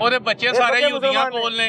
ਉਹਦੇ ਬੱਚੇ ਸਾਰੇ ਯਹੂਦੀਆਂ ਕੋਲ ਨੇ,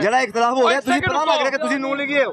ਜਿਹੜਾ ਇਖਤਲਾਫ ਹੋ ਰਿਹਾ, ਇੱਕ ਤੁਸੀਂ second ਪਤਾ ਲੱਗ ਰਿਹਾ ਕਿ ਰੁਕੋ। ਤੁਸੀਂ ਨੂਨ ਲੀਗੀ ਹੋ।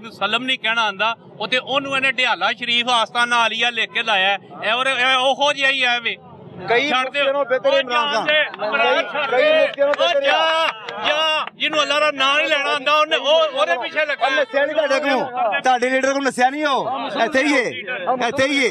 ਵਸੱਲਮ ਨਹੀਂ ਕਹਿਣਾ ਆਂਦਾ, ਉਹ ਤੇ ਉਹਨੂੰ ਇਹਨੇ ਢਿਆਲਾ ਸ਼ਰੀਫ ਆਸਤਾਨਾ ਆਲੀਆ ਲਿਖ ਕੇ ਲਾਇਆ ਹੈ। ਔਰ ਉਹੋ ਜਿਹਾ ਹੀ ਹੈ ਵੇ। ਕਈ ਛੱਡ ਦਿਓ। ਮੁਸਕਿਲੋਂ ਬਿਹਤਰ ਇਮਰਾਨ ਖਾਨ। ਕਈ ਮੁਸਕਿਲੋਂ ਬਿਹਤਰ ਜਾ ਜਿਹਨੂੰ ਅੱਲਾਹ ਦਾ ਨਾਂ ਨਹੀਂ ਲੈਣਾ ਆਂਦਾ, ਉਹਨੇ ਉਹਦੇ ਪਿੱਛੇ ਲੱਗਾ। ਨਸਿਆ ਨਹੀਂ ਤੁਹਾਡੇ ਕੋਲ, ਤੁਹਾਡੇ ਲੀਡਰ ਕੋਲ ਨਸਿਆ ਨਹੀਂ ਹੋ, ਇੱਥੇ ਹੀ ਹੈ, ਇੱਥੇ ਹੀ ਹੈ,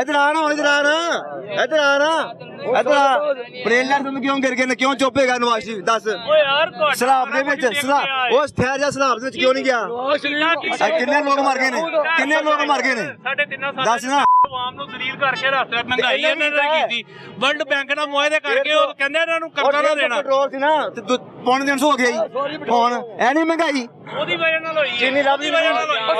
ਇੱਧਰ ਆ ਨਾ, ਹੁਣ ਇੱਧਰ ਆ ਨਾ, ਇੱਧਰ ਆ ਨਾ, ਇੱਧਰ ਆ। ਪਲੇਨ ਲੈਣ ਤੁਹਾਨੂੰ ਕਿਉਂ ਗਿਰ ਗਏ ਨੇ, ਕਿਉਂ ਚੁੱਪੇਗਾ ਨਵਾਜ਼ ਸ਼ਰੀਫ? ਦੱਸ ਓਏ ਯਾਰ ਸਲਾਬ ਦੇ ਵਿੱਚ, ਉਹ ਠਹਿਰ ਜਾ, ਸਲਾਬ ਦੇ ਵਿੱਚ ਕਿਉਂ ਨਹੀਂ ਗਿਆ? ਕਿੰਨੇ ਲੋਕ ਮਰ ਗਏ ਨੇ, ਕਿੰਨੇ ਲੋਕ ਮਰ ਗਏ ਨੇ, ਸਾਡੇ ਤਿੰਨਾਂ ਦੱਸ ਨਾ। ਆਵਾਮ ਨੂੰ ਜ਼ਲੀਲ ਕਰਕੇ ਰੱਖਤਾ, ਮਹਿੰਗਾਈ ਇਹਨਾਂ ਨੇ ਕੀਤੀ, ਵਰਲਡ ਬੈਂਕ ਨਾਲ ਮੁਆਹਦੇ ਕਰਕੇ ਉਹ ਕਹਿੰਦੇ ਇਹਨਾਂ ਨੂੰ ਕਰਜ਼ਾ ਨਾ ਦੇਣਾ। ਪੈਟਰੋਲ ਸੀ ਨਾ ਤੇ ਪੌਣੇ 300 ਹੋ ਗਿਆ ਜੀ, ਹੁਣ ਐ ਨਹੀਂ ਮਹਿੰਗਾਈ। ਉਹਦੀ ਵਜ੍ਹਾ ਨਾਲ ਹੋਈ ਹੈ। ਚੀਨੀ ਲੱਭ ਉਹਦੀ ਵਜ੍ਹਾ ਨਾਲ ਹੋਈ ਹੈ।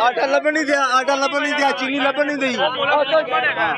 ਆਟਾ ਲੱਭਣ ਨਹੀਂ ਦਿਆ, ਆਟਾ ਲੱਭਣ ਨਹੀਂ ਦਿਆ, ਚੀਨੀ ਲੱਭਣ ਨਹੀਂ ਦਈ।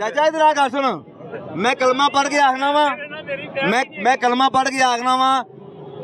ਚਾਚਾ ਇਧਰ ਆ ਗੱਲ ਸੁਣ, ਮੈਂ ਕਲਮਾ ਪੜ੍ਹ ਕੇ ਆਖਣਾ ਵਾ, ਮੈਂ ਕਲਮਾ ਪੜ੍ਹ ਕੇ ਆਖਣਾ ਵਾ,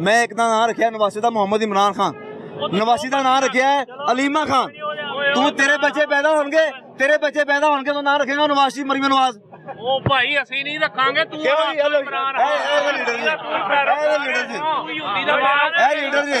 ਮੈਂ ਇੱਕ ਦਾ ਨਾਂ ਰੱਖਿਆ ਨਵਾਸੇ ਦਾ ਮੁਹੰਮਦ ਇਮਰਾਨ ਖਾਨ, ਨਵਾਸੀ ਦਾ ਨਾਂ ਰੱਖਿਆ ਹੈ ਅਲੀਮਾ ਖਾਨ। ਤੂੰ ਤੇਰੇ ਬੱਚੇ ਪੈਦਾ ਹੋਣਗੇ, ਤੇਰੇ ਬੱਚੇ ਪੈਦਾ ਹੋਣਗੇ ਤਾਂ ਨਾਂ ਰੱਖੇਗਾ ਨਵਾਜ਼ ਮਰੀਮ ਨਵਾਜ਼। ਉਹ ਭਾਈ ਅਸੀਂ ਨਹੀਂ ਰੱਖਾਂਗੇ, ਤੂੰ ਕਿਉਂ ਜੀ? ਇਹ ਲੀਡਰ ਜੀ,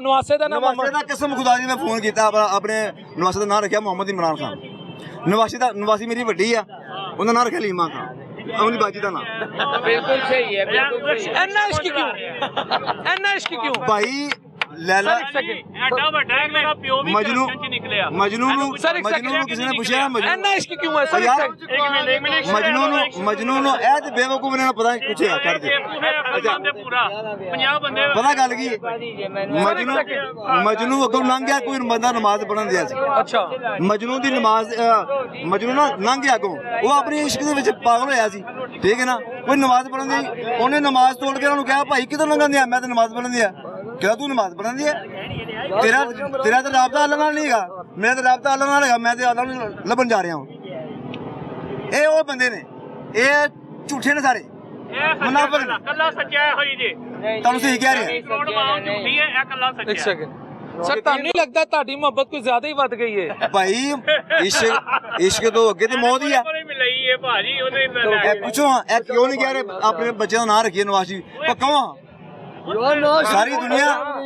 ਨਵਾਸੇ ਦਾ ਨਾਮ ਨਵਾਸੇ ਦਾ ਕਸਮ ਖੁਦਾ ਦੀ ਮੈਂ ਫੋਨ ਕੀਤਾ, ਆਪਣੇ ਨਵਾਸੇ ਦਾ ਨਾਂ ਰੱਖਿਆ ਮੁਹੰਮਦ ਇਮਰਾਨ ਖਾਨ। ਨਵਾਸੀ ਮੇਰੀ ਵੱਡੀ ਆ, ਉਹਦਾ ਨਾਂ ਰੱਖਿਆ ਲੀਮਾ ਖਾਨ, ਆਪਣੀ ਬਾਜੀ ਦਾ ਨਾਂ। ਬਿਲਕੁਲ ਸਹੀ ਹੈ, ਬਿਲਕੁਲ ਸਹੀ ਹੈ। ਇੰਨਾ ਇਸ਼ਕ ਕਿਉਂ, ਇੰਨਾ ਇਸ਼ਕ ਕਿਉਂ? ਭਾਈ ਲੈਲਾ ਐਡਾ ਵੱਡਾ ਹੈ, ਮੇਰਾ ਪਿਓ ਵੀ ਮਜਨੂ ਚਰਚ ਚ ਨਿਕਲਿਆ। ਮਜਨੂ ਨੂੰ ਕਿਸੇ ਨੇ ਪੁੱਛਿਆ ਇੰਨਾ ਇਸ਼ਕ ਕਿਉਂ ਹੈ ਸਰ? ਯਾਰ ਇੱਕ ਮਿੰਟ ਮਜਨੂ ਨੂੰ ਇਹ ਤੇ ਬੇਵਕੂਫ ਨੇ ਪਤਾ ਨਹੀਂ ਪੁੱਛਿਆ ਕਰ ਦੇ। ਪੂਰਾ 50 ਬੰਦੇ ਪਤਾ ਗੱਲ ਕੀ ਮਜਨੂ ਅੱਗੋਂ ਲੰਘ ਗਿਆ, ਕੋਈ ਬੰਦਾ ਨਮਾਜ਼ ਪੜ੍ਹਨ ਦਿਆ ਸੀ। ਅੱਛਾ, ਮਜਨੂ ਦੀ ਨਮਾਜ਼ ਮਜਨੂ ਨਾ ਲੰਘ ਗਿਆ ਅੱਗੋਂ, ਉਹ ਆਪਣੀ ਇਸ਼ਕ ਦੇ ਵਿੱਚ ਪਾਗਲ ਹੋਇਆ ਸੀ, ਠੀਕ ਹੈ ਨਾ। ਕੋਈ ਨਮਾਜ਼ ਪੜ੍ਹਨ ਦੀ, ਉਹਨੇ ਨਮਾਜ਼ ਤੋੜ ਕੇ ਉਹਨੂੰ ਕਿਹਾ ਭਾਈ ਕਿੱਧਰ ਲੰਘਣ ਦਿਆ? ਮੈਂ ਤਾਂ ਨਮਾਜ਼ ਪੜ੍ਹਨ ਦਿਆ। ਕਿਹਾ ਤੂੰ ਨਮਾਜ਼ ਪੜ੍ਹਨ ਦਿਆ? ਤੇਰਾ ਤਾਂ ਰਾਬਤਾ ਅੱਲਾਹ ਨਾਲ ਨਹੀਂ ਹੈਗਾ, ਮੇਰਾ ਤਾਂ ਰਾਬਤਾ ਅੱਲਾਹ ਨਾਲ ਹੈਗਾ, ਮੈਂ ਤੇ ਅੱਲਾਹ ਨੂੰ ਲੱਭਣ ਜਾ ਰਿਹਾ ਹਾਂ। ਇਹ ਉਹ ਬੰਦੇ ਨੇ, ਇਹ ਝੂਠੇ ਨੇ ਸਾਰੇ, ਮੁਨਾਫਿਕ ਨੇ। ਕੱਲਾ ਸੱਚਾ ਹੈ ਹੋਈ ਜੀ, ਤੁਹਾਨੂੰ ਸਹੀ ਕਹਿ ਰਿਹਾ। ਝੂਠੀ ਹੈ, ਇਹ ਕੱਲਾ ਸੱਚਾ ਇੱਕ ਸੈਕਿੰਡ ਸਰ, ਤੁਹਾਨੂੰ ਨਹੀਂ ਲੱਗਦਾ ਤੁਹਾਡੀ ਮੁਹੱਬਤ ਕੋਈ ਜ਼ਿਆਦਾ ਹੀ ਵੱਧ ਗਈ ਹੈ? ਭਾਈ ਇਸ਼ਕ ਤੋਂ ਅੱਗੇ ਤੇ ਮੌਤ ਹੀ ਆ। ਮਿਲਾਈ ਹੈ ਭਾਜੀ, ਉਹਨੇ ਇਹ ਪੁੱਛੋ ਹਾਂ, ਇਹ ਕਿਉਂ ਨਹੀਂ ਕਹਿ ਰਹੇ ਆਪਣੇ ਬੱਚਿਆਂ ਦਾ ਨਾਂ ਰੱਖੀਏ ਨਵਾਜ਼ ਸ਼ਰੀਫ? ਪੱਕਾ ਵਾ ਸਾਰੀ ਦੁਨੀਆ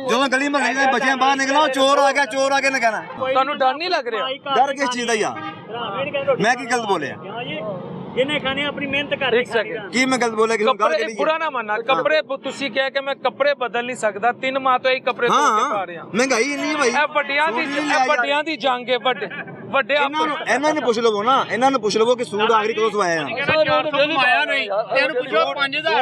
ਜਦੋਂ ਗਲੀ ਮਹੱਲੇ ਦੇ ਬੱਚਿਆਂ ਬਾਹਰ ਨਿਕਲਣਾ, ਚੋਰ ਆ ਗਿਆ, ਚੋਰ ਆ ਗਿਆ ਨਾ ਕਹਿਣਾ। ਤੁਹਾਨੂੰ ਡਰ ਨਹੀਂ ਲੱਗ ਰਿਹਾ? ਡਰ ਕਿਸ ਚੀਜ਼ ਦਾ ਯਾਰ? ਮੈਂ ਕੀ ਗਲਤ ਬੋਲਿਆ? ਜਿਹਨੇ ਖਾਣੇ ਆਪਣੀ ਮਿਹਨਤ ਕਰ ਇੱਕ ਸੈਕਿੰਡ, ਕੀ ਮੈਂ ਗਲਤ ਬੋਲਿਆ? ਕਿਸੇ ਨੂੰ ਗੱਲ ਕੱਪੜੇ ਕਰੀ ਬੁਰਾ ਨਾ ਮੰਨਣਾ, ਕੱਪੜੇ ਤੁਸੀਂ ਕਹਿ ਕੇ ਮੈਂ ਕੱਪੜੇ ਬਦਲ ਨਹੀਂ ਸਕਦਾ, 3 ਮਾਹ ਤੋਂ ਇਹ ਕੱਪੜੇ ਧੋ ਕੇ ਪਾ ਹਾਂ ਰਿਹਾ। ਮਹਿੰਗਾਈ ਇੰਨੀ ਭਾਈ, ਇਹ ਵੱਡਿਆਂ ਦੀ ਜੰਗ ਹੈ, ਵੱਡੇ ਇਹਨਾਂ ਨੂੰ ਪੁੱਛ ਲਵੋ ਨਾ, ਇਹਨਾਂ ਨੂੰ ਪੁੱਛ ਲਵੋ ਕਿ ਸੂਟ ਆਖਰੀ ਕਦੋਂ ਸਵਾਇਆ ਨਾ। ਆਇਆ ਨਹੀਂ, ਤੈਨੂੰ ਪੁੱਛੋ 5000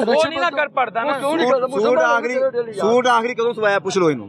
ਉਹ ਨਹੀਂ ਨਾ ਕਰ ਪੜਦਾ ਨਾ। ਸੂਟ ਆਖਰੀ ਕਦੋਂ ਸਵਾਇਆ ਪੁੱਛ ਲਓ ਇਹਨੂੰ।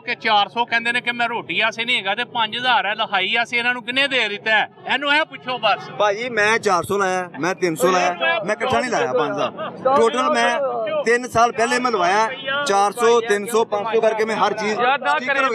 ਕਿ 400 ਕਹਿੰਦੇ ਨੇ ਕਿ ਮੈਂ ਰੋਟੀ ਆਸੇ ਨਹੀਂ ਹੈਗਾ, ਤੇ 5000 ਹੈ ਲਹਾਈ ਆਸੇ, ਇਹਨਾਂ ਨੂੰ ਕਿੰਨੇ ਦੇ ਦਿੱਤਾ ਹੈ? ਇਹਨੂੰ ਇਹ ਪੁੱਛੋ ਬਸ। ਭਾਜੀ ਮੈਂ 400 ਲਾਇਆ, ਮੈਂ 300 ਲਾਇਆ, ਮੈਂ ਇਕੱਠਾ ਨਹੀਂ ਲਾਇਆ 5000 ਟੋਟਲ। ਮੈਂ 3 ਸਾਲ ਪਹਿਲੇ ਮੈਂ ਲਵਾਇਆ 400 300 500 ਕਰਕੇ ਮੈਂ ਹਰ ਚੀਜ਼ ਯਾਰ ਨਾ ਕਰੇ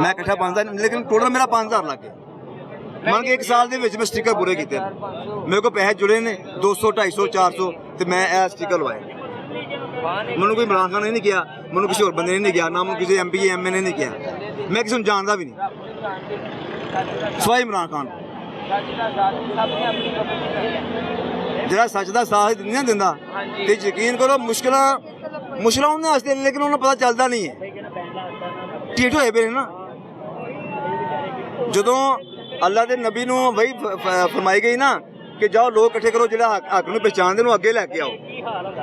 ਮੈਂ ਇਕੱਠਾ 5000 ਲੇਕਿਨ ਟੋਟਲ ਮੇਰਾ 5000 ਲੱਗ ਗਿਆ। ਮੰਨ ਕੇ 1 ਸਾਲ ਦੇ ਵਿੱਚ ਮੈਂ ਸਟicker ਪੂਰੇ ਕੀਤੇ, ਮੇਰੇ ਕੋਲ ਪੈਸੇ ਜੁੜੇ ਨੇ 200 250 400 ਤੇ ਮੈਂ ਇਹ ਸਟicker ਲਵਾਏ। ਮੈਨੂੰ ਕੋਈ ਇਮਰਾਨ ਖਾਨ ਨੇ ਨਹੀਂ ਕਿਹਾ, ਮੈਨੂੰ ਕਿਸੇ ਹੋਰ ਬੰਦੇ ਨੇ ਨਹੀਂ ਕਿਹਾ, ਨਾ ਮੈਨੂੰ ਕਿਸੇ MP MA ਨੇ ਨਹੀਂ ਕਿਹਾ, ਮੈਂ ਕਿਸੇ ਨੂੰ ਜਾਣਦਾ ਵੀ ਨਹੀਂ ਸਵਾਈ ਇਮਰਾਨ ਖਾਨ। ਜਿਹੜਾ ਸੱਚ ਦਾ ਸਾਥ ਨਹੀਂ ਨਾ ਦਿੰਦਾ ਤੇ ਯਕੀਨ ਕਰੋ ਮੁਸ਼ਕਿਲਾਂ ਉਹਨਾਂ ਵਾਸਤੇ, ਲੇਕਿਨ ਉਹਨਾਂ ਨੂੰ ਪਤਾ ਚੱਲਦਾ ਨਹੀਂ ਹੈ, ਢੀਠ ਹੋਏ ਪਏ ਨੇ ਨਾ। ਜਦੋਂ ਅੱਲਾ ਦੇ ਨਬੀ ਨੂੰ ਵਹੀ ਫਰਮਾਈ ਗਈ ਨਾ ਕਿ ਜਾਓ ਲੋਕ ਇਕੱਠੇ ਕਰੋ, ਜਿਹੜਾ ਹੱਕ ਨੂੰ ਪਛਾਣਦੇ ਨੂੰ ਅੱਗੇ ਲੈ ਕੇ ਆਓ,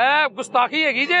ਇਹ ਗੁਸਤਾਖੀ ਹੈਗੀ ਜੇ।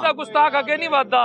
ਦਾ ਗੁਸਤਾਖ ਅੱਗੇ ਨਹੀਂ ਵਧਦਾ।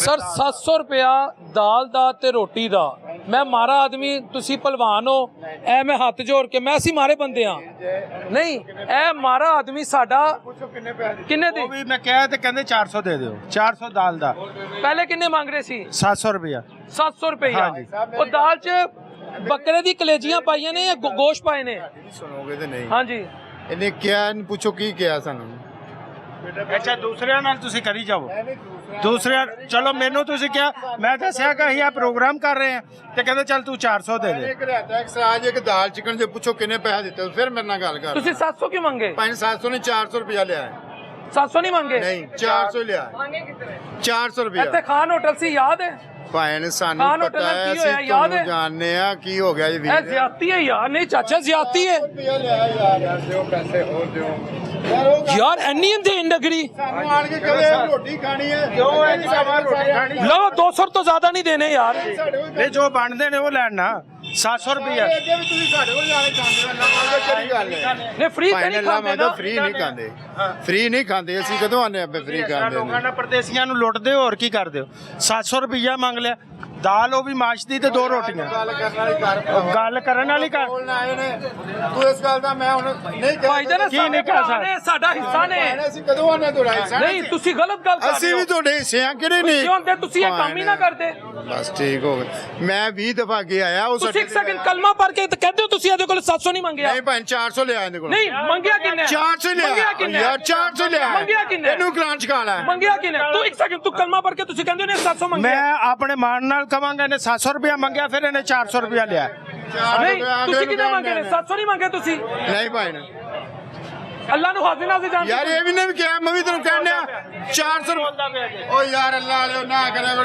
ਸਰ 700 ਰੁਪਇਆ ਦਾਲ ਦਾ ਤੇ ਰੋਟੀ ਦਾ, ਮੈਂ ਮਾਰਾ ਆਦਮੀ, ਤੁਸੀਂ ਭਲਵਾਨ ਹੋ, ਐ ਮੈਂ ਹੱਥ ਜੋੜ ਕੇ, ਮੈਂ ਅਸੀਂ ਮਾਰੇ ਬੰਦੇ ਆ ਨਹੀਂ, ਐ ਮਾਰਾ ਆਦਮੀ ਸਾਡਾ ਕਿੰਨੇ ਦੀ? ਉਹ ਵੀ ਮੈਂ ਕਿਹਾ ਤੇ ਕਹਿੰਦੇ 400 ਦੇ ਦਿਓ, 400 ਦਾਲ ਦਾ। ਪਹਿਲੇ ਕਿੰਨੇ ਮੰਗ ਰਹੇ ਸੀ? 700 ਰੁਪਇਆ। 700 ਰੁਪਇਆ। ਉਹ ਦਾਲ 'ਚ ਬੱਕਰੇ ਦੀ ਕਲੇਜੀਆਂ ਪਾਈਆਂ ਨੇ ਜਾਂ ਗੋਸ਼ਤ ਪਾਏ ਨੇ? ਸੁਣੋਗੇ ਤੇ ਨਹੀਂ। ਹਾਂਜੀ, ਇਹਨੇ ਕਿਹਾ, ਇਹਨੂੰ ਪੁੱਛੋ ਕੀ ਕਿਹਾ ਸਾਨੂੰ। ਅੱਛਾ ਦੂਸਰਿਆਂ ਨਾਲ ਤੁਸੀਂ ਕਰੀ ਜਾਓ, ਦੂਸਰਿਆਂ ਚਲੋ ਮੈਨੂੰ ਤੁਸੀਂ ਕਿਹਾ, ਮੈਂ ਦੱਸਿਆ ਕਿ ਅਸੀਂ ਆ ਪ੍ਰੋਗਰਾਮ ਕਰ ਰਹੇ ਹਾਂ ਤੇ ਕਹਿੰਦੇ ਚੱਲ ਤੂੰ 400 ਦੇ ਦੇ। ਇੱਕ ਰਹਿਤਾ ਇੱਕ ਸਰਾਜ ਇੱਕ ਦਾਲ ਚਿਕਨ ਦੇ ਪੁੱਛੋ ਕਿੰਨੇ ਪੈਸੇ ਦਿੱਤੇ, ਫਿਰ ਮੇਰੇ ਨਾਲ ਗੱਲ ਕਰ। ਤੁਸੀਂ 700 ਕਿਉਂ ਮੰਗੇ? 500 ਨੇ 400 ਰੁਪਇਆ ਲਿਆ ਹੈ। 700 ਨਹੀਂ ਮੰਗੇ? ਨਹੀਂ 400 ਲਿਆ, 400 ਇੱਥੇ ਰੁਪਇਆ। ਖਾਨ ਹੋਟਲ ਸੀ, ਯਾਦ ਹੈ? ਭਾਈ ਨੇ ਸਾਨੂੰ ਖਾਨ ਹੋਟਲ ਪਤਾ ਨਾਲ ਹੈ, ਕੀ ਹੋਇਆ, ਅਸੀਂ ਯਾਦ ਹੈ? ਤੁਹਾਨੂੰ ਜਾਣਦੇ ਆ ਕੀ ਹੋ ਗਿਆ ਜੀ ਇਹ ਵੀਰ। ਜ਼ਿਆਦਤੀ ਹੈ ਯਾਰ। ਨਹੀਂ ਚਾਚਾ ਜ਼ਿਆਦਤੀ ਹੈ ਰੁਪਇਆ ਲਿਆ ਯਾਰ, ਦਿਓ ਪੈਸੇ ਹੋਰ ਦਿਓ ਯਾਰ, ਇੰਨੀ ਦੇਣ ਨਗਰੀ। ਸਾਨੂੰ ਆਣ ਕੇ ਕਹੇ ਰੋਟੀ ਖਾਣੀ ਹੈ, ਕਿਉਂ ਹੈ ਜੀ ਸਵਾਰ ਰੋਟੀ ਖਾਣੀ ਲਓ 200 ਤੋਂ ਜ਼ਿਆਦਾ ਨਹੀਂ ਦੇਣੇ ਯਾਰ। ਨਹੀਂ ਜੋ ਬਣਦੇ ਨੇ ਉਹ ਲੈਣ ਨਾ, 700 ਰੁਪਇਆ। ਅੱਗੇ ਵੀ ਤੁਸੀਂ ਸਾਡੇ ਕੋਲ ਜਾਣੇ ਚਾਹੁੰਦੇ ਹੋ, ਕਿਹੜੀ ਗੱਲ ਹੈ? ਨਹੀਂ ਫ੍ਰੀ ਤੇ ਨਹੀਂ ਖਾਂਦੇ ਨਾ। ਫ੍ਰੀ ਨਹੀਂ ਖਾਂਦੇ, ਫ੍ਰੀ ਨਹੀਂ ਖਾਂਦੇ, ਅਸੀਂ ਕਦੋਂ ਆਨੇ ਆਪੇ ਫ੍ਰੀ ਖਾਂਦੇ ਲੋਕਾਂ ਨੇ। ਨਾਲ ਪਰਦੇਸੀਆਂ ਨੂੰ ਲੁੱਟਦੇ ਹੋ, ਹੋਰ ਕੀ ਕਰਦੇ ਹੋ? 700 ਰੁਪਇਆ ਮੰਗ ਲਿਆ, ਦਾਲ ਉਹ ਵੀ ਮਾਸ਼ ਦੀ ਤੇ 2 ਰੋਟੀਆਂ। ਗੱਲ ਕਰਨ ਵਾਲੀ ਕਰ, ਗੱਲ ਕਰਨ ਵਾਲੀ ਕਰ। ਬੋਲਣ ਆਏ ਨੇ, ਤੂੰ ਇਸ ਗੱਲ ਦਾ ਮੈਂ ਹੁਣ ਨਹੀਂ ਭਾਈ ਜਾਨ ਕੀ ਨਹੀਂ ਕਰ ਸਕਦੇ? ਸਾਡਾ ਹਿੱਸਾ ਨੇ। ਅਸੀਂ ਕਦੋਂ ਆਨੇ ਤੁਹਾਡਾ ਹਿੱਸਾ ਨਹੀਂ ਤੁਸੀਂ ਗਲਤ ਗੱਲ ਕਰ ਰਹੇ ਹੋ। ਅਸੀਂ ਵੀ ਤੁਹਾਡੇ ਹਿੱਸੇ ਆ ਕਿਹੜੇ ਨਹੀਂ? ਕਿਉਂ ਹੁੰਦੇ? ਤੁਸੀਂ ਇਹ ਕੰਮ ਹੀ ਨਾ ਕਰਦੇ। ਬਸ ਠੀਕ ਹੋ ਗਿਆ, ਮੈਂ 20 ਦਫਾ ਅੱਗੇ ਆਇਆ ਉਹ ਤੁਸੀਂ ਇੱਕ ਸੈਕਿੰਡ ਕਲਮਾ ਪੜ੍ਹ ਕੇ ਤੇ ਕਹਿੰਦੇ ਹੋ ਤੁਸੀਂ ਇਹਦੇ ਕੋਲ 700 ਨਹੀਂ ਮੰਗਿਆ। ਨਹੀਂ ਭਾਈ 400 ਲਿਆ ਇਹਦੇ ਕੋਲ। ਨਹੀਂ ਮੰਗਿਆ ਕਿੰਨੇ? 400 ਲਿਆ ਮੰਗਿਆ ਕਿੰਨੇ? ਯਾਰ 400 ਲਿਆ ਮੰਗਿਆ ਕਿੰਨੇ? ਇਹਨੂੰ ਕਲਾਂਚ ਖਾ ਲੈ। ਮੰਗਿਆ ਕਿੰਨੇ? ਤੂੰ ਇੱਕ ਸੈਕਿੰਡ, ਤੂੰ ਕਲਮਾ ਪੜ੍ਹ ਕੇ ਤੁਸੀਂ ਕਹਿੰਦੇ ਹੋ ਨੇ 700 ਮੰਗਿਆ। ਮੈਂ ਆਪਣੇ ਮਾਨ ਨਾਲ ਕਵਾਂਗਾ ਇਹਨੇ 700 ਰੁਪਇਆ ਮੰਗਿਆ, ਫਿਰ ਇਹਨੇ 400 ਰੁਪਇਆ ਲਿਆ। ਨਹੀਂ ਤੁਸੀਂ ਕਿੰਨੇ ਮੰਗੇ ਨੇ? 700 ਨਹੀਂ ਮੰਗੇ ਤੁਸੀਂ। ਨਹੀਂ ਭਾਈ ਨੇ ਅੱਲਾ ਨੂੰ ਹਾਜ਼ਰ ਨਾਜ਼ਰ ਜਾਣਦੇ। ਯਾਰ ਇਹ ਵੀ ਨੇ ਵੀ ਕਿਹਾ, ਮੈਂ ਵੀ ਤੈਨੂੰ ਕਹਿੰਦਾ 400 ਓ ਯਾਰ ਅੱਲਾ ਵਾਲਿਓ ਨਾ ਕਰਿਆ ਕਰੋ,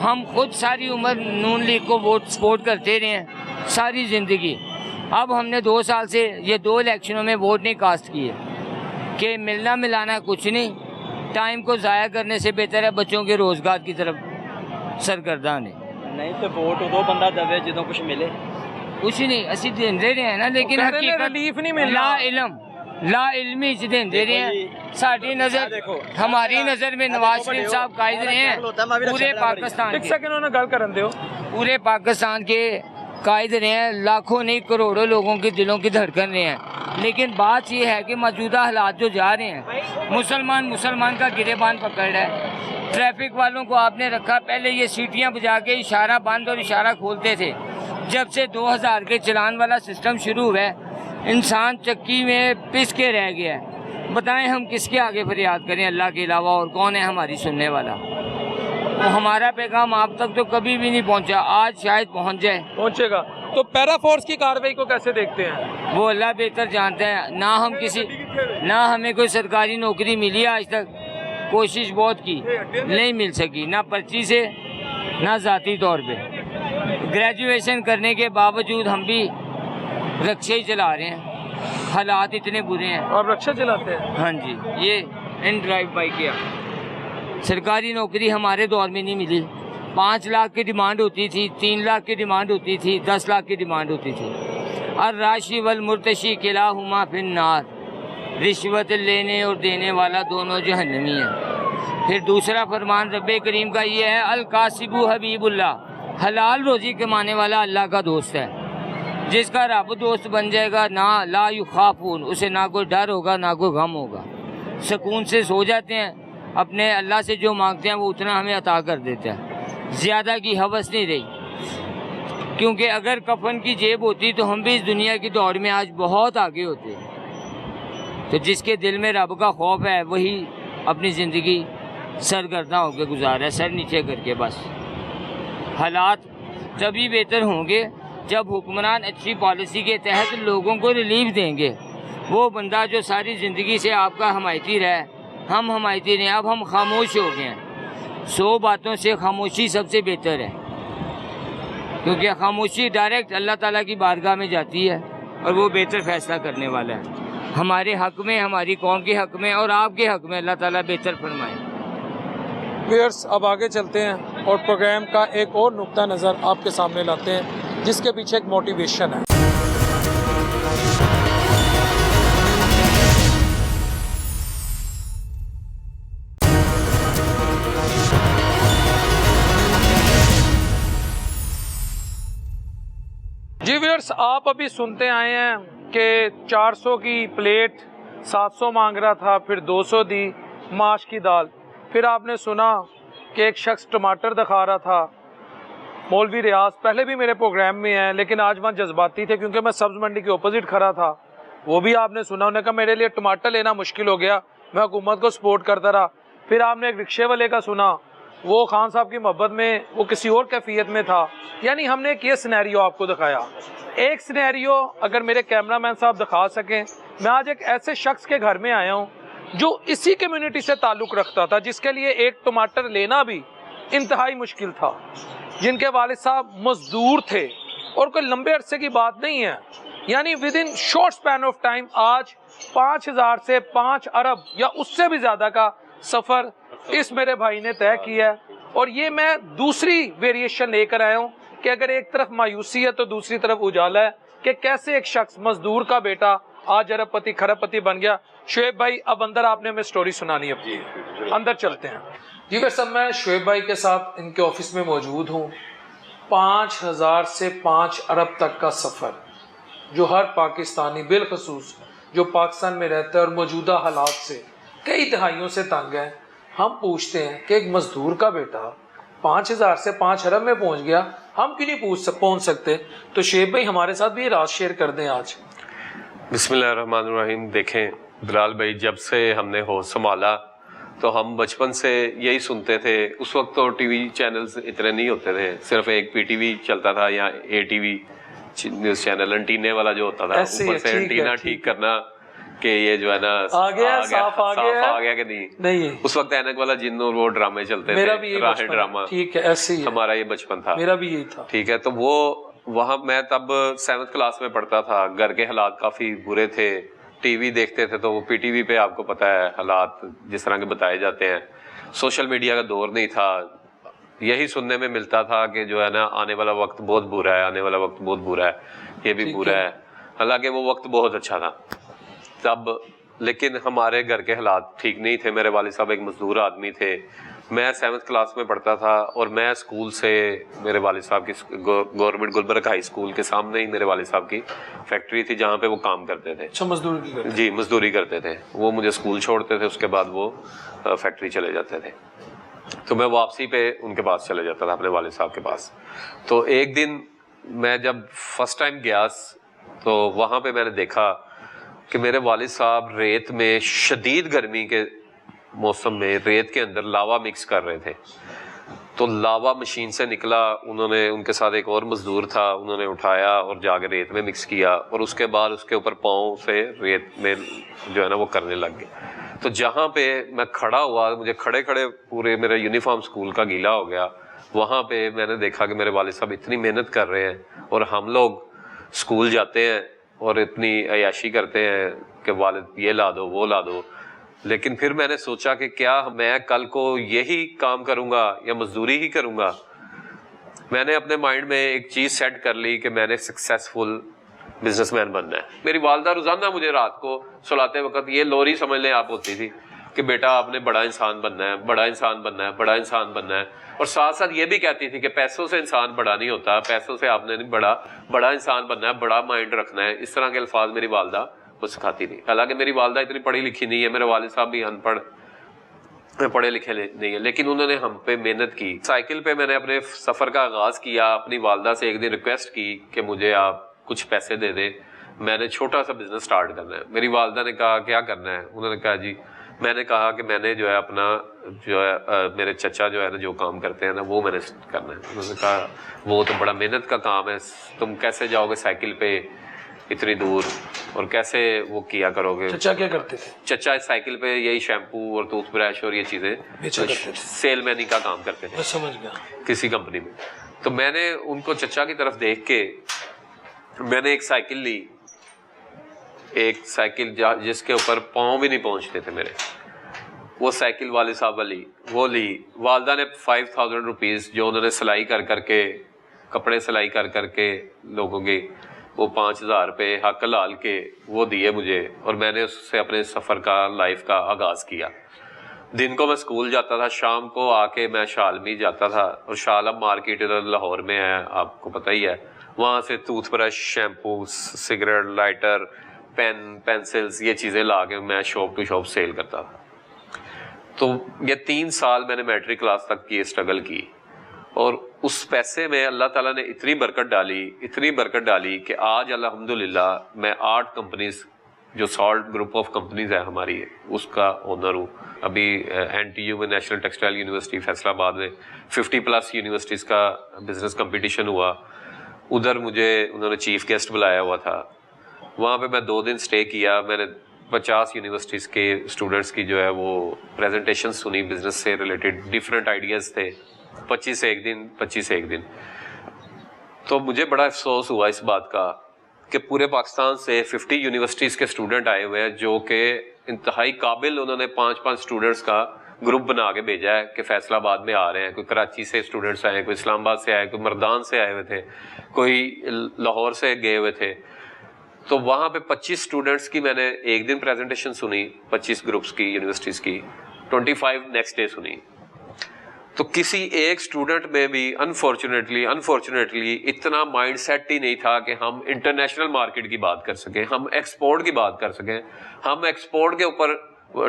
ہم خود ساری عمر نون لیگ کو ووٹ سپورٹ کرتے رہے ہیں ساری زندگی. اب ہم نے 2 سال سے یہ 2 الیکشنوں میں ووٹ نہیں کاسٹ کیے کہ ملنا ملانا کچھ نہیں. ٹائم کو ضائع کرنے سے بہتر ہے بچوں کے روزگار کی طرف سرگردان ہے. نہیں تو ووٹ ادو بندہ دے جدوں کچھ ملے. کچھ نہیں اسی دے رہے ہیں نا, لیکن ریلیف نہیں مل لا علمی دے رہے ہیں. ساری نظر ہماری نظر میں نواز شریف صاحب قائد رہے ہیں پورے پاکستان کے, پورے پاکستان کے قائد رہے ہیں. لاکھوں نہیں کروڑوں لوگوں کے دلوں کی دھڑکن رہے ہیں. لیکن بات یہ ہے کہ موجودہ حالات جو جا رہے ہیں, مسلمان کا گریبان پکڑ رہا ہے. ٹریفک والوں کو آپ نے رکھا, پہلے یہ سیٹیاں بجا کے اشارہ بند اور اشارہ کھولتے تھے. جب سے 2000 کے چلان والا سسٹم شروع ہوا ہے انسان چکی میں پس کے رہ گیا ہے. بتائیں ہم کس کے آگے فریاد کریں اللہ کے علاوہ, اور کون ہے ہماری سننے والا؟ وہ ہمارا پیغام آپ تک تو کبھی بھی نہیں پہنچا, آج شاید پہنچے گا. تو پیرا فورس کی کارروائی کو کیسے دیکھتے ہیں؟ وہ اللہ بہتر جانتے ہیں. نہ ہمیں کوئی سرکاری نوکری ملی آج تک, کوشش بہت کی نہیں مل سکی, نہ پرچی سے نہ ذاتی طور پہ. گریجویشن کرنے کے باوجود ہم بھی رکشے ہی چلا رہے ہیں. حالات اتنے برے ہیں. اور رکشا چلاتے ہیں؟ ہاں جی, یہ ان ڈرائیو بائی کیا. سرکاری نوکری ہمارے دور میں نہیں ملی. 5 لاکھ کی ڈیمانڈ ہوتی تھی, 3 لاکھ کی ڈیمانڈ ہوتی تھی, 10 لاکھ کی ڈیمانڈ ہوتی تھی. الراشی والمرتشی کلاہما فی النار, رشوت لینے اور دینے والا دونوں جہنمی ہیں. پھر دوسرا فرمان رب کریم کا یہ ہے القاسب حبیب اللہ, حلال روزی کمانے والا اللہ کا دوست ہے. جس کا رب دوست بن جائے گا نہ لا یخافون, اسے نہ کوئی ڈر ہوگا نہ کوئی غم ہوگا. سکون سے سو جاتے ہیں, اپنے اللہ سے جو مانگتے ہیں وہ اتنا ہمیں عطا کر دیتا ہے. زیادہ کی حوث نہیں رہی, کیونکہ اگر کفن کی جیب ہوتی تو ہم بھی اس دنیا کی دوڑ میں آج بہت آگے ہوتے. تو جس کے دل میں رب کا خوف ہے وہی اپنی زندگی سرگرداں ہو کے گزارا ہے, سر نیچے کر کے. بس حالات تبھی بہتر ہوں گے جب حکمران اچھی پالیسی کے تحت لوگوں کو ریلیف دیں گے. وہ بندہ جو ساری زندگی سے آپ کا حمایتی رہا ہے, ہم حمایتی رہے ہیں, اب ہم خاموش ہو گئے ہیں. 100 باتوں سے خاموشی سب سے بہتر ہے, کیونکہ خاموشی ڈائریکٹ اللہ تعالیٰ کی بارگاہ میں جاتی ہے اور وہ بہتر فیصلہ کرنے والا ہے. ہمارے حق میں, ہماری قوم کے حق میں اور آپ کے حق میں اللہ تعالیٰ بہتر فرمائے. ویئرس اب آگے چلتے ہیں اور پروگرام کا ایک اور نقطہ نظر آپ کے سامنے لاتے ہیں جس کے پیچھے ایک موٹیویشن ہے. جی ویئرس, آپ ابھی سنتے آئے ہیں کہ 400 کی پلیٹ 700 مانگ رہا تھا, پھر 200 دی ماش کی دال. پھر آپ نے سنا کہ ایک شخص ٹماٹر دکھا رہا تھا. مولوی ریاض پہلے بھی میرے پروگرام میں ہیں, لیکن آج وہاں جذباتی تھے کیونکہ میں سبز منڈی کے اپوزٹ کھڑا تھا. وہ بھی آپ نے سنا, انہوں نے کہا میرے لیے ٹماٹر لینا مشکل ہو گیا, میں حکومت کو سپورٹ کرتا رہا. پھر آپ نے ایک رکشے والے کا سنا, وہ خان صاحب کی محبت میں وہ کسی اور کیفیت میں تھا. یعنی ہم نے ایک یہ سینیریو آپ کو دکھایا. ایک سینیریو اگر میرے کیمرہ مین صاحب دکھا سکیں, میں آج ایک ایسے شخص کے گھر میں آیا ہوں جو اسی کمیونٹی سے تعلق رکھتا تھا, جس کے لیے ایک ٹماٹر لینا بھی انتہائی مشکل تھا, جن کے والد صاحب مزدور تھے اور کوئی لمبے عرصے کی بات نہیں ہے. یعنی with in short Spain of time آج 5000 سے 5 ارب یا اس سے بھی زیادہ کا سفر اس میرے بھائی نے طے کیا ہے. اور یہ میں دوسری ویریشن لے کر آیا ہوں کہ اگر ایک طرف مایوسی ہے تو دوسری طرف اجالا ہے کہ کیسے ایک شخص مزدور کا بیٹا آج ارب پتی کھرب پتی بن گیا. شعیب بھائی اب اندر آپ نے ہمیں سٹوری سنانی ہے, اندر چلتے ہیں. جی ویسے میں شعیب بھائی کے ساتھ ان کے آفس میں موجود ہوں. 5000 سے 5 ارب تک کا سفر جو ہر پاکستانی بالخصوص جو پاکستان میں رہتا ہے اور موجودہ حالات سے کئی دہائیوں سے تنگ ہے, ہم پوچھتے ہیں کہ ایک مزدور کا بیٹا 5000 سے 5 ارب میں پہنچ گیا, ہم کیوں نہیں پہنچ سکتے؟ تو شعیب بھائی ہمارے ساتھ بھی راز شیئر کر دیں آج. بسم اللہ الرحمن الرحیم. دیکھیں بلال بھائی, جب سے ہم نے ہوش سنبھالا تو ہم بچپن سے یہی سنتے تھے. اس وقت تو ٹی وی چینلز اتنے نہیں ہوتے تھے, صرف ایک پی ٹی وی چلتا تھا یا a TV news channel, انٹینے والا جو ہوتا تھا, اوپر سے انٹینا ٹھیک کرنا, کہ یہ جو ہے نا صاف آ گیا کہ نہیں. اس وقت اینک والا جن اور وہ ڈرامے چلتے تھے, راہ ڈرامہ. ٹھیک ہے, ایسے ہی ہمارا یہ بچپن تھا, میرا بھی یہی تھا. ٹھیک ہے, تو وہ وہاں میں تب 7th کلاس میں پڑھتا تھا. گھر کے حالات کافی برے تھے. ٹی وی دیکھتے تھے تو وہ پی ٹی وی پہ آپ کو پتہ ہے حالات جس طرح کے بتائے جاتے ہیں. سوشل میڈیا کا دور نہیں تھا. یہی سننے میں ملتا تھا کہ جو ہے نا آنے والا وقت بہت برا ہے, آنے والا وقت بہت برا ہے, یہ بھی برا ہے. حالانکہ وہ وقت بہت اچھا تھا تب, لیکن ہمارے گھر کے حالات ٹھیک نہیں تھے. میرے والد صاحب ایک مزدور آدمی تھے. میں 7th کلاس میں پڑھتا تھا اور میں اسکول سے, میرے والد صاحب کی گورنمنٹ گلبرگ ہائی اسکول کے سامنے ہی میرے والد صاحب کی فیکٹری تھی جہاں پہ وہ کام کرتے تھے. اچھا, مزدوری جی, مزدوری کرتے تھے. وہ مجھے اسکول چھوڑتے تھے, اس کے بعد وہ فیکٹری چلے جاتے تھے. تو میں واپسی پہ ان کے پاس چلے جاتا تھا, اپنے والد صاحب کے پاس. تو ایک دن میں جب فرسٹ ٹائم گیا تو وہاں پہ میں نے دیکھا کہ میرے والد صاحب ریت میں, شدید گرمی کے موسم میں ریت کے اندر لاوا مکس کر رہے تھے. تو لاوا مشین سے نکلا, انہوں نے, ان کے ساتھ ایک اور مزدور تھا, انہوں نے اٹھایا اور جا کے ریت میں مکس کیا, اور اس کے بعد اس کے اوپر پاؤں سے ریت میں جو ہے نا وہ کرنے لگ گئے. تو جہاں پہ میں کھڑا ہوا, مجھے کھڑے کھڑے پورے میرا یونیفارم اسکول کا گیلا ہو گیا. وہاں پہ میں نے دیکھا کہ میرے والد صاحب اتنی محنت کر رہے ہیں اور ہم لوگ اسکول جاتے ہیں اور اتنی عیاشی کرتے ہیں کہ والد یہ لا دو وہ لا دو. لیکن پھر میں نے سوچا کہ کیا میں کل کو یہی کام کروں گا یا مزدوری ہی کروں گا. میں نے اپنے مائنڈ میں ایک چیز سیٹ کر لی کہ میں نے سکسیسفل بزنس مین بننا ہے. میری والدہ روزانہ مجھے رات کو سلاتے وقت یہ لوری سمجھ لیں آپ ہوتی تھی کہ بیٹا آپ نے بڑا انسان بننا ہے, بڑا انسان بننا ہے, بڑا انسان بننا ہے. اور ساتھ ساتھ یہ بھی کہتی تھی کہ پیسوں سے انسان بڑا نہیں ہوتا, پیسوں سے آپ نے نہیں بڑا انسان بننا ہے, بڑا مائنڈ رکھنا ہے. اس طرح کے الفاظ میری والدہ وہ سکھاتی تھی. حالانکہ میری والدہ اتنی پڑھی لکھی نہیں ہے, میرے والد صاحب بھی ان پڑھ پڑھے لکھے نہیں ہے, لیکن انہوں نے ہم پہ محنت کی. سائیکل پہ میں نے اپنے سفر کا آغاز کیا. اپنی والدہ سے ایک دن ریکویسٹ کی کہ مجھے آپ کچھ پیسے دے دیں, میں نے چھوٹا سا بزنس سٹارٹ کرنا ہے. میری والدہ نے کہا کیا کرنا ہے؟ انہوں نے کہا جی, میں نے کہا کہ میں نے جو ہے اپنا جو ہے میرے چچا جو ہے نا جو کام کرتے ہیں نا وہ میں نے کرنا ہے. انہوں نے کہا وہ تو بڑا محنت کا کام ہے, تم کیسے جاؤ گے سائیکل پہ اتنی دور اور کیسے وہ کیا کرو گے؟ چچا کیا کرتے تھے؟ چچا سائیکل پہ یہی شیمپو اور ٹوتھ برش اور یہ چیزیں سیل مینی کا کام کرتے تھے. سمجھ گیا, کسی کمپنی میں. تو میں نے ان کو چچا کی طرف دیکھ کے میں نے ایک سائیکل لی, ایک سائیکل جس کے اوپر پاؤں بھی نہیں پہنچتے تھے میرے, وہ سائیکل والد صاحب والی وہ لی. والدہ نے 5000 روپیز جو انہوں نے سلائی کر کے, کپڑے سلائی کر کے لوگوں کے, وہ 5000 روپے حق لال کے وہ دیے مجھے, اور میں نے اس سے اپنے سفر کا, لائف کا آغاز کیا. دن کو میں اسکول جاتا تھا, شام کو آ کے میں شالمی جاتا تھا, اور شالم مارکیٹ لاہور میں ہے آپ کو پتہ ہی ہے. وہاں سے toothbrush, shampoo, cigarette, lighter, pen, pencils, یہ چیزیں لا کے میں شاپ ٹو شاپ سیل کرتا تھا. تو یہ 3 سال میں نے میٹرک کلاس تک کی اسٹرگل کی, اور اس پیسے میں اللہ تعالیٰ نے اتنی برکت ڈالی کہ آج الحمدللہ میں 8 کمپنیز, جو سالٹ گروپ آف کمپنیز ہے ہماری, اس کا اونر ہوں. ابھی NTU میں, نیشنل ٹیکسٹائل یونیورسٹی فیصل آباد میں 50+ یونیورسٹیز کا بزنس کمپٹیشن ہوا. ادھر مجھے انہوں نے چیف گیسٹ بلایا ہوا تھا. وہاں پہ میں 2 دن سٹے کیا. میں نے 50 یونیورسٹیز کے اسٹوڈنٹس کی جو ہے وہ پریزنٹیشن سنی, بزنس سے ریلیٹڈ ڈفرینٹ آئیڈیاز تھے. 25 سے ایک دن. تو مجھے بڑا افسوس ہوا اس بات کا کہ پورے پاکستان سے 50 یونیورسٹیز کے اسٹوڈنٹ آئے ہوئے ہیں, جو کہ انتہائی قابل, انہوں نے 5 اسٹوڈنٹس کا گروپ بنا کے بھیجا ہے کہ فیصل آباد میں آ رہے ہیں. کوئی کراچی سے اسٹوڈنٹس آئے, کوئی اسلام آباد سے آئے, کوئی مردان سے آئے ہوئے تھے, کوئی لاہور سے گئے ہوئے تھے. تو وہاں پہ 25 اسٹوڈنٹس کی میں نے ایک دن پریزنٹیشن سنی, 25 گروپس کی, یونیورسٹیز کی. 25 نیکسٹ ڈے سنی. تو کسی ایک اسٹوڈنٹ میں بھی انفارچونیٹلی اتنا مائنڈ سیٹ ہی نہیں تھا کہ ہم انٹرنیشنل مارکیٹ کی بات کر سکیں, ہم ایکسپورٹ کی بات کر سکیں, ہم ایکسپورٹ کے اوپر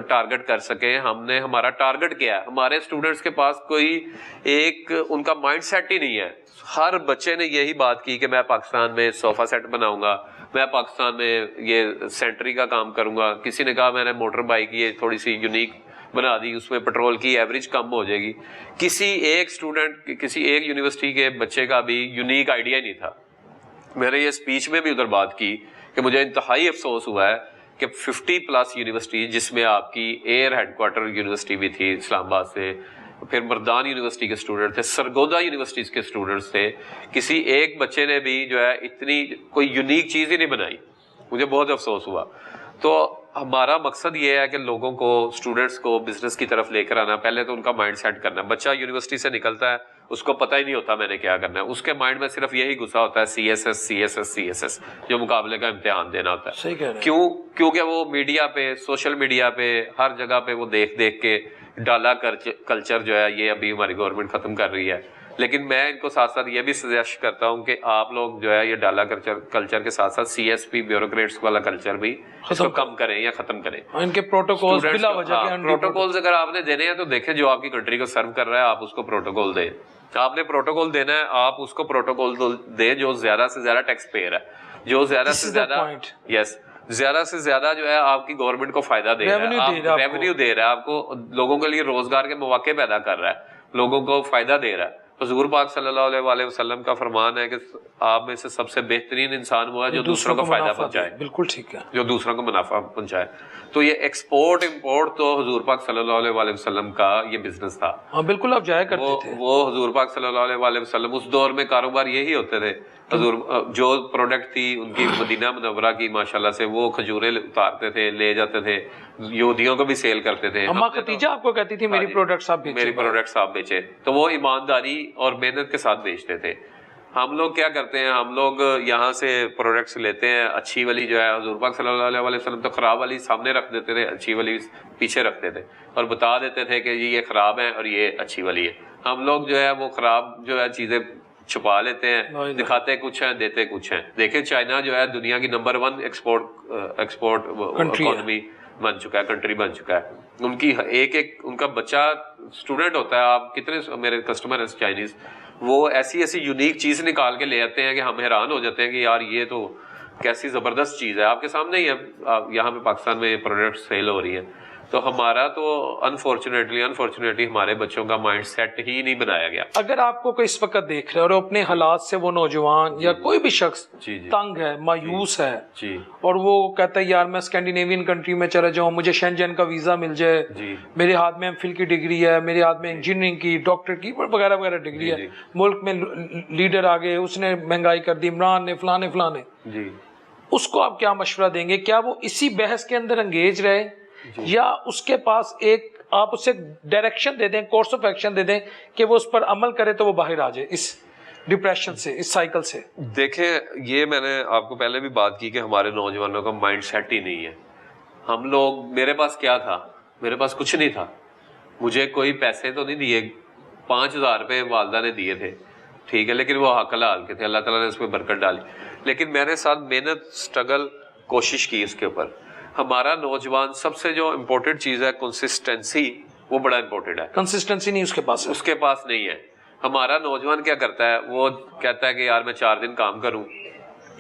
ٹارگٹ کر سکیں. ہم نے ہمارا ٹارگٹ کیا ہے. ہمارے اسٹوڈنٹس کے پاس کوئی ایک ان کا مائنڈ سیٹ ہی نہیں ہے. ہر بچے نے یہی بات کی کہ میں پاکستان میں صوفہ سیٹ بناؤں گا, میں پاکستان میں یہ سینٹری کا کام کروں گا. کسی نے کہا میں نے موٹر بائک یہ تھوڑی سی یونیک بنا دی, اس میں پیٹرول کی ایوریج کم ہو جائے گی. کسی ایک اسٹوڈنٹ, کسی ایک یونیورسٹی کے بچے کا بھی یونیک آئیڈیا نہیں تھا. میں نے یہ اسپیچ میں بھی ادھر بات کی کہ مجھے انتہائی افسوس ہوا ہے کہ 50+ یونیورسٹی جس میں آپ کی ایئر ہیڈ کوارٹر یونیورسٹی بھی تھی اسلام آباد سے, پھر مردان یونیورسٹی کے اسٹوڈنٹ تھے, سرگودا یونیورسٹیز کے اسٹوڈنٹس تھے, کسی ایک بچے نے بھی جو ہے اتنی کوئی یونیک چیز ہی نہیں بنائی. مجھے بہت افسوس ہوا. تو ہمارا مقصد یہ ہے کہ لوگوں کو, اسٹوڈنٹس کو بزنس کی طرف لے کر آنا. پہلے تو ان کا مائنڈ سیٹ کرنا. بچہ یونیورسٹی سے نکلتا ہے, اس کو پتہ ہی نہیں ہوتا میں نے کیا کرنا ہے. اس کے مائنڈ میں صرف یہی گھسا ہوتا ہے CSS جو مقابلے کا امتحان دینا ہوتا ہے. صحیح کہہ رہے ہیں. کیونکہ وہ میڈیا پہ, سوشل میڈیا پہ, ہر جگہ پہ وہ دیکھ کے ڈالا کلچر جو ہے یہ ابھی ہماری گورنمنٹ ختم کر رہی ہے. لیکن میں ان کو ساتھ ساتھ یہ بھی سجیسٹ کرتا ہوں کہ آپ لوگ جو ہے یہ ڈالا کلچر کے ساتھ ساتھ CSP بیوروکریٹس والا کلچر بھی اس کو کم کریں یا ختم کریں. ان کے پروٹوکولز بلا وجہ کے پروٹوکولز اگر آپ نے دینے ہیں تو دیکھیں جو آپ کی کنٹری کو سرو کر رہا ہے آپ اس کو پروٹوکول دیں. آپ نے پروٹوکول دینا ہے, آپ اس کو پروٹوکول دیں جو زیادہ سے زیادہ ٹیکس پیئر ہے, جو زیادہ سے زیادہ زیادہ سے زیادہ جو ہے آپ کی گورنمنٹ کو فائدہ دے رہا ہے, ریونیو دے رہا ہے آپ کو, لوگوں کے لیے روزگار کے مواقع پیدا کر رہا ہے, لوگوں کو فائدہ دے رہا ہے. حضور پاک صلی اللہ علیہ وآلہ وسلم کا فرمان ہے کہ آپ میں سے سب سے بہترین انسان وہ ہے جو دوسروں کو فائدہ پہنچائے. بالکل ٹھیک ہے, جو دوسروں کو منافع پہنچائے. تو یہ ایکسپورٹ امپورٹ تو حضور پاک صلی اللہ علیہ وآلہ وسلم کا یہ بزنس تھا. ہاں بالکل آپ جایا کرتے تھے. وہ حضور پاک صلی اللہ علیہ وآلہ وسلم اس دور میں کاروبار یہی ہوتے تھے. حضور جو پروڈکٹ تھی ان کی مدینہ منورہ کی ماشاءاللہ سے وہ کھجوریں اتارتے تھے, لے جاتے تھے, یہودیوں کو بھی سیل کرتے تھے. اماں خدیجہ آپ کو کہتی تھی میری پروڈکٹس آپ بیچیں, میری پروڈکٹس آپ بیچیں. تو وہ ایمانداری اور محنت کے ساتھ بیچتے تھے. ہم لوگ کیا کرتے ہیں, ہم لوگ یہاں سے پروڈکٹس لیتے ہیں, اچھی والی جو ہے حضور پاک صلی اللہ علیہ وسلم تو خراب والی سامنے رکھ دیتے تھے, اچھی والی پیچھے رکھتے تھے اور بتا دیتے تھے کہ یہ خراب ہے اور یہ اچھی والی ہے. ہم لوگ جو ہے وہ خراب جو ہے چیزیں چھپا لیتے ہیں, دکھاتے کچھ ہیں دیتے کچھ ہیں. دیکھیں چائنا جو ہے دنیا کی نمبر 1 ایکسپورٹ اکانومی بن چکا ہے, کنٹری بن چکا ہے. ان کی ایک ان کا بچہ اسٹوڈنٹ ہوتا ہے. آپ کتنے میرے کسٹمر ہیں چائنیز, وہ ایسی یونیک چیز نکال کے لے آتے ہیں کہ ہم حیران ہو جاتے ہیں کہ یار یہ تو کیسی زبردست چیز ہے, آپ کے سامنے ہی ہے. یہاں پہ پاکستان میں یہ پروڈکٹ سیل ہو رہی ہے. تو ہمارا تو انفارچونیٹلی ہمارے بچوں کا مائنڈ سیٹ ہی نہیں بنایا گیا. اگر آپ کو کوئی اس وقت دیکھ رہے اور اپنے حالات سے وہ نوجوان یا کوئی بھی شخص تنگ ہے, مایوس ہے, اور وہ کہتا ہے یار میں اسکینڈینیوین کنٹری میں چلا جاؤں, مجھے شینجن کا ویزا مل جائے, میرے ہاتھ میں MPhil کی ڈگری ہے, میرے ہاتھ میں انجینئرنگ کی, ڈاکٹر کی وغیرہ وغیرہ ڈگری ہے, ملک میں لیڈر آگے, اس نے مہنگائی کر دی, عمران نے, فلانے, اس کو آپ کیا مشورہ دیں گے؟ کیا وہ اسی بحث کے اندر انگیج رہے یا اس کے پاس ایک آپ اسے ڈائریکشن دے دیں, کورس آف ایکشن دے دیں کہ وہ اس پر عمل کرے تو وہ باہر آ جائے اس ڈپریشن سے, اس سائیکل سے؟ دیکھیں یہ میں نے آپ کو پہلے بھی بات کی کہ ہمارے نوجوانوں کا مائنڈ سیٹ ہی نہیں ہے. ہم لوگ, میرے پاس کیا تھا, میرے پاس کچھ نہیں تھا, مجھے کوئی پیسے تو نہیں دیے, 5,000 روپے والدہ نے دیے تھے, ٹھیک ہے, لیکن وہ حق حلال کے تھے, اللہ تعالیٰ نے اس میں برکت ڈالی. لیکن میں نے ساتھ محنت, اسٹرگل, کوشش کی اس کے اوپر. ہمارا نوجوان سب سے جو امپورٹنٹ چیز ہے کنسسٹنسی, وہ بڑا امپورٹنٹ ہے. کنسسٹنسی نہیں اس کے پاس, اس کے پاس نہیں ہے. ہمارا نوجوان کیا کرتا ہے, وہ کہتا ہے کہ یار میں 4 دن کام کروں,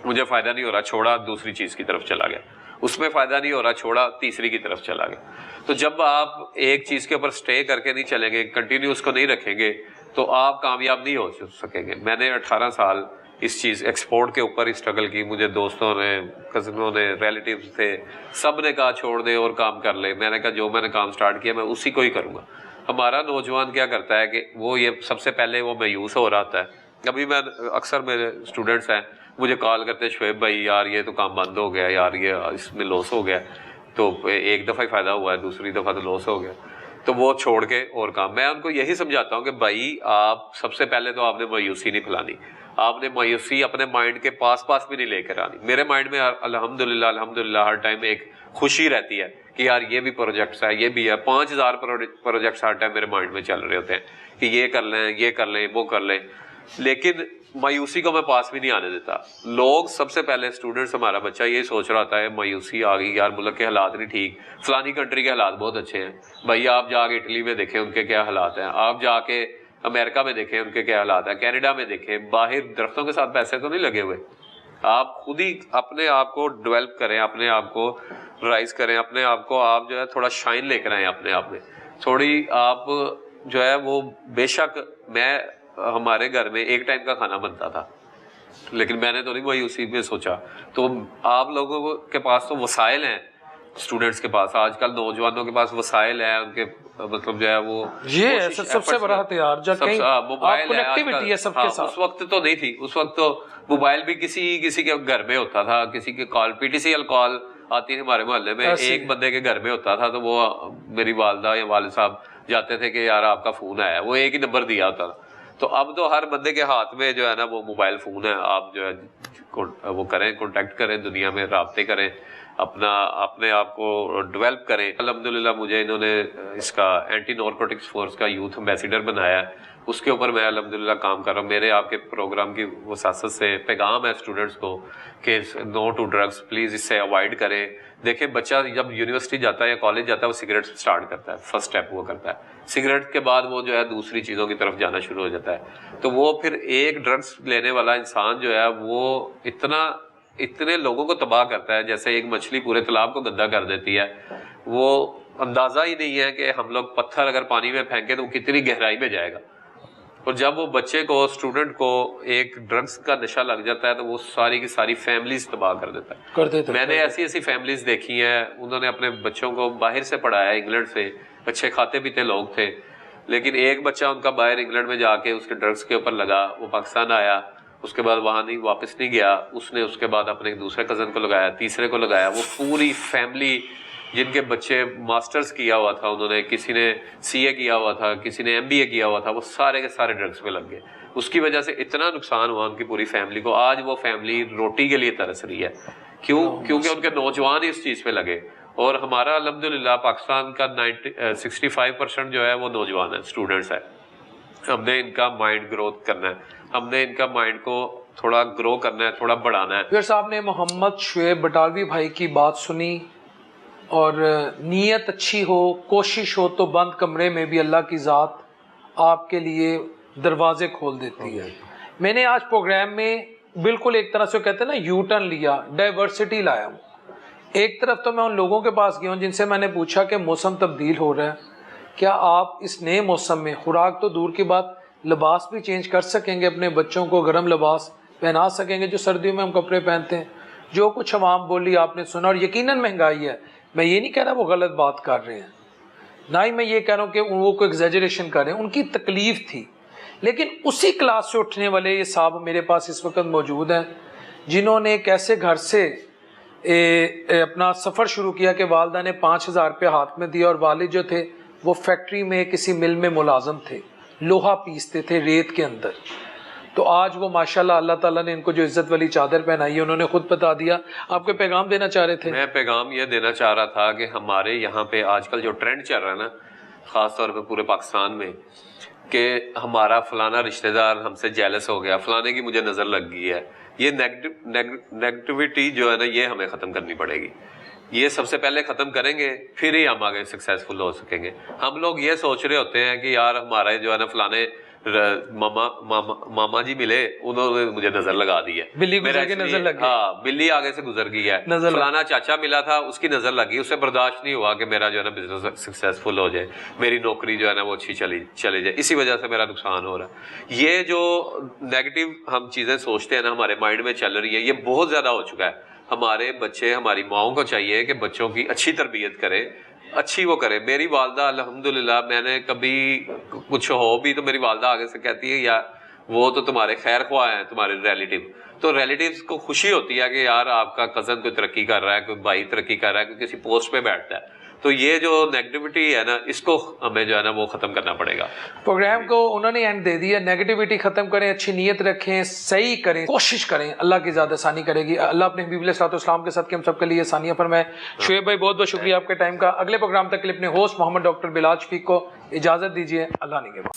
مجھے فائدہ نہیں ہو رہا, چھوڑا, دوسری چیز کی طرف چلا گیا, اس میں فائدہ نہیں ہو رہا, چھوڑا, تیسری کی طرف چلا گیا. تو جب آپ ایک چیز کے اوپر سٹے کر کے نہیں چلیں گے, کنٹینیو اس کو نہیں رکھیں گے, تو آپ کامیاب نہیں ہو سکیں گے. میں نے 18 سال اس چیز ایکسپورٹ کے اوپر ہی اسٹرگل کی. مجھے دوستوں نے, کزنوں نے, ریلیٹیوز تھے, سب نے کہا چھوڑ دے اور کام کر لے. میں نے کہا جو میں نے کام سٹارٹ کیا میں اسی کو ہی کروں گا. ہمارا نوجوان کیا کرتا ہے کہ وہ یہ سب سے پہلے وہ مایوس ہو رہا ہوتا ہے. ابھی میں اکثر میرے اسٹوڈنٹس ہیں مجھے کال کرتے ہیں, شعیب بھائی یار یہ تو کام بند ہو گیا, یار یہ اس میں لاس ہو گیا, تو ایک دفعہ ہی فائدہ ہوا ہے, دوسری دفعہ تو لاس ہو گیا, تو وہ چھوڑ کے اور کام. میں ان کو یہی سمجھاتا ہوں کہ بھائی آپ سب سے پہلے تو آپ نے مایوسی نہیں پھیلانی, آپ نے مایوسی اپنے مائنڈ کے پاس بھی نہیں لے کر آنی. میرے مائنڈ میں الحمدللہ ہر ٹائم ایک خوشی رہتی ہے کہ یار یہ بھی پروجیکٹس ہے, یہ بھی ہے. 5,000 پروجیکٹس ہر ٹائم میرے مائنڈ میں چل رہے ہوتے ہیں کہ یہ کر لیں, وہ کر لیں. لیکن مایوسی کو میں پاس بھی نہیں آنے دیتا. لوگ سب سے پہلے اسٹوڈنٹس, ہمارا بچہ یہی سوچ رہا ہوتا ہے مایوسی آ گئی, یار ملک کے حالات نہیں ٹھیک, فلانی کنٹری کے حالات بہت اچھے ہیں. بھائی آپ جا کے اٹلی میں دیکھیں ان کے کیا حالات ہیں, آپ جا کے امریکہ میں دیکھیں ان کے کیا حالات ہیں, کینیڈا میں دیکھیں. باہر درختوں کے ساتھ پیسے تو نہیں لگے ہوئے. آپ خود ہی اپنے آپ کو ڈیولپ کریں, اپنے آپ کو رائز کریں, اپنے آپ کو آپ جو ہے تھوڑا شائن لے کر آئیں اپنے آپ میں تھوڑی. آپ جو ہے وہ بے شک, میں ہمارے گھر میں ایک ٹائم کا کھانا بنتا تھا, لیکن میں نے تو نہیں وہی اسی میں سوچا. تو آپ لوگوں کے پاس تو وسائل ہیں, اسٹوڈنٹس کے پاس. آج کل نوجوانوں کے پاس وسائل ہیں, ان کے مطلب جو ہے وہ یہ سب سے بڑا ہتھیار جو کہیں موبائل کنیکٹیوٹی ہے سب کے ساتھ. اس وقت تو نہیں تھی, اس وقت تو موبائل بھی کسی کے گھر میں ہوتا تھا, کسی کے کال PTCL کال آتی تھی ہمارے محلے میں, ایک بندے کے گھر میں ہوتا تھا, تو وہ میری والدہ یا والد صاحب جاتے تھے کہ یار آپ کا فون آیا ہے, وہ ایک ہی نمبر دیا ہوتا تھا. تو اب تو ہر بندے کے ہاتھ میں جو ہے نا وہ موبائل فون ہے, آپ جو ہے وہ کریں, کانٹیکٹ کریں, دنیا میں رابطے کریں, اپنے آپ کو ڈیولپ کریں. الحمدللہ مجھے انہوں نے اس کا اینٹی نارکوٹکس فورس کا یوتھ ایمبیسیڈر بنایا ہے, اس کے اوپر میں الحمدللہ کام کر رہا ہوں. میرے آپ کے پروگرام کی وساست سے پیغام ہے اسٹوڈنٹس کو کہ نو ٹو ڈرگس, پلیز اس سے اوائڈ کریں. دیکھیں بچہ جب یونیورسٹی جاتا ہے یا کالج جاتا ہے وہ سگریٹ سے اسٹارٹ کرتا ہے, فرسٹ اسٹیپ وہ کرتا ہے. سگریٹ کے بعد وہ جو ہے دوسری چیزوں کی طرف جانا شروع ہو جاتا ہے. تو وہ پھر ایک ڈرگس لینے والا انسان جو ہے وہ اتنے لوگوں کو تباہ کرتا ہے, جیسے ایک مچھلی پورے تالاب کو گندا کر دیتی ہے. وہ اندازہ ہی نہیں ہے کہ ہم لوگ پتھر اگر پانی میں پھینکیں تو وہ کتنی گہرائی میں جائے گا. اور جب وہ بچے کو, اسٹوڈنٹ کو ایک ڈرگس کا نشہ لگ جاتا ہے تو وہ ساری کی ساری فیملیز تباہ کر دیتا ہے. میں نے ایسی فیملیز دیکھی ہیں, انہوں نے اپنے بچوں کو باہر سے پڑھایا, انگلینڈ سے, اچھے کھاتے پیتے لوگ تھے, لیکن ایک بچہ ان کا باہر انگلینڈ میں جا کے اس کے ڈرگس کے اوپر لگا, وہ پاکستان آیا, اس کے بعد وہاں واپس نہیں گیا, اس نے اس کے بعد اپنے ایک دوسرے کزن کو لگایا, تیسرے کو لگایا. وہ پوری فیملی جن کے بچے ماسٹرز کیا ہوا تھا, انہوں نے کسی نے CA کیا ہوا تھا, کسی نے MBA کیا ہوا تھا, وہ سارے کے سارے ڈرگس میں لگ گئے. اس کی وجہ سے اتنا نقصان ہوا ان کی پوری فیملی کو. آج وہ فیملی روٹی کے لیے ترس رہی ہے. کیونکہ ان کے نوجوان ہی اس چیز پہ لگے. اور ہمارا الحمدللہ پاکستان کا 65% جو ہے وہ نوجوان ہے, اسٹوڈنٹس ہے. ہم نے ان کا مائنڈ گروتھ کرنا ہے, ہم نے ان کا مائنڈ کو تھوڑا گرو کرنا ہے, تھوڑا بڑھانا ہے. پھر صاحب نے محمد شعیب بٹالوی بھائی کی بات سنی, اور نیت اچھی ہو, کوشش ہو تو بند کمرے میں بھی اللہ کی ذات آپ کے لیے دروازے کھول دیتی ہے. میں نے آج پروگرام میں بالکل ایک طرح سے کہتے ہیں نا یو ٹرن لیا, ڈائیورسٹی لایا ہوں. ایک طرف تو میں ان لوگوں کے پاس گیا ہوں جن سے میں نے پوچھا کہ موسم تبدیل ہو رہا ہے, کیا آپ اس نئے موسم میں خوراک تو دور کی بات, لباس بھی چینج کر سکیں گے, اپنے بچوں کو گرم لباس پہنا سکیں گے جو سردیوں میں ہم کپڑے پہنتے ہیں. جو کچھ عوام بولی آپ نے سنا, اور یقیناً مہنگائی ہے, میں یہ نہیں کہہ رہا وہ غلط بات کر رہے ہیں, نہ ہی میں یہ کہہ رہا ہوں کہ وہ کوئی ایگزیجریشن کر رہے ہیں, ان کی تکلیف تھی. لیکن اسی کلاس سے اٹھنے والے یہ صاحب میرے پاس اس وقت موجود ہیں جنہوں نے کیسے گھر سے اپنا سفر شروع کیا کہ والدہ نے 5,000 روپے ہاتھ میں دیا, اور والد جو تھے وہ فیکٹری میں کسی مل میں ملازم تھے, لوہا پیستے تھے ریت کے اندر. تو آج وہ ماشاءاللہ اللہ تعالیٰ نے ان کو جو عزت والی چادر پہنائی ہے, انہوں نے خود بتا دیا. آپ کو پیغام دینا چاہ رہے تھے؟ میں پیغام یہ دینا چاہ رہا تھا کہ ہمارے یہاں پہ آج کل جو ٹرینڈ چل رہا ہے نا, خاص طور پہ پورے پاکستان میں, کہ ہمارا فلانا رشتہ دار ہم سے جیلس ہو گیا, فلانے کی مجھے نظر لگ گئی ہے. یہ نیگیٹیوٹی جو ہے نا یہ ہمیں ختم کرنی پڑے گی. یہ سب سے پہلے ختم کریں گے پھر ہی ہم آگے سکسیزفل ہو سکیں گے. ہم لوگ یہ سوچ رہے ہوتے ہیں کہ یار ہمارے جو ہے نا فلانے ماما جی ملے, انہوں نے مجھے نظر لگا دی ہے, بلی گزر کے نظر لگ گئی, ہاں بلی آگے سے گزر گئی ہے, فلانا چاچا ملا تھا اس کی نظر لگی, اسے برداشت نہیں ہوا کہ میرا جو ہے نا بزنس سکسیزفل ہو جائے, میری نوکری جو ہے نا وہ اچھی چلی جائے, اسی وجہ سے میرا نقصان ہو رہا ہے. یہ جو نیگیٹو ہم چیزیں سوچتے ہیں نا ہمارے مائنڈ میں چل رہی ہے, یہ بہت زیادہ ہو چکا ہے. ہمارے بچے, ہماری ماؤں کو چاہیے کہ بچوں کی اچھی تربیت کرے, اچھی وہ کرے. میری والدہ الحمدللہ, میں نے کبھی کچھ ہو بھی تو میری والدہ آگے سے کہتی ہے یا وہ تو تمہارے خیر خواہ ہیں, تمہارے ریلیٹیو. تو ریلیٹیوز کو خوشی ہوتی ہے کہ یار آپ کا کزن کوئی ترقی کر رہا ہے, کوئی بھائی ترقی کر رہا ہے, کوئی کسی پوسٹ پہ بیٹھتا ہے. تو یہ جو نیگیٹیوٹی ہے نا اس کو ہمیں جو ہے نا وہ ختم کرنا پڑے گا. پروگرام کو انہوں نے اینڈ دے دیا, نیگیٹیوٹی ختم کریں, اچھی نیت رکھیں, صحیح کریں, کوشش کریں, اللہ کی زیادہ آسانی کرے گی. اللہ اپنے حبیب علیہ السلام کے صدقے ہم سب کے لیے آسانیاں فرمائے. شعیب بھائی بہت بہت شکریہ آپ کے ٹائم کا. اگلے پروگرام تک کے لیے اپنے ہوسٹ محمد ڈاکٹر بلال شفیق کو اجازت دیجیے. اللہ نگہبان.